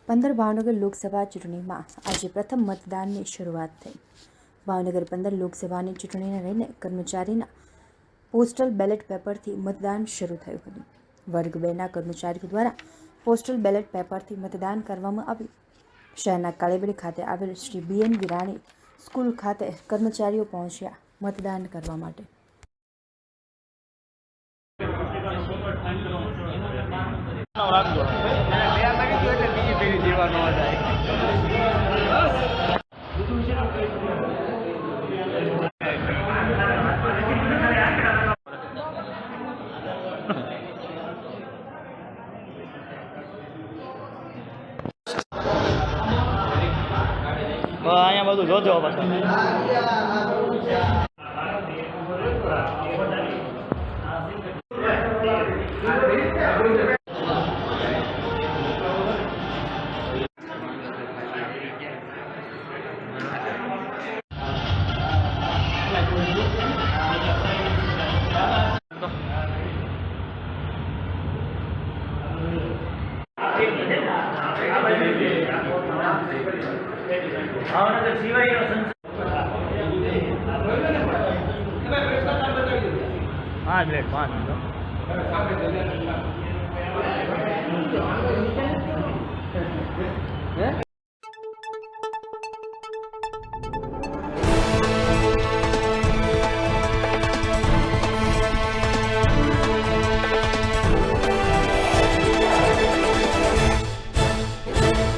15 ભાવનગર લોકસભા ચૂંટણીમાં આજે પ્રથમ મતદાનની શરૂઆત થઈ। ભાવનગર 15 લોકસભાની ચૂંટણીને લઈને કર્મચારીના પોસ્ટલ બેલેટ પેપરથી મતદાન શરૂ થયું હતું। વર્ગ 2ના કર્મચારીઓ દ્વારા પોસ્ટલ બેલેટ પેપરથી મતદાન કરવામાં આવ્યું। શહેરના કાળીબડી ખાતે આવેલ શ્રી BN વિરાણી સ્કૂલ ખાતે કર્મચારીઓ પહોંચ્યા મતદાન કરવા માટે। અહીંયા બધું જોજો પાછું। ભાવનગર સિવાયનો પાંચ મિનિટ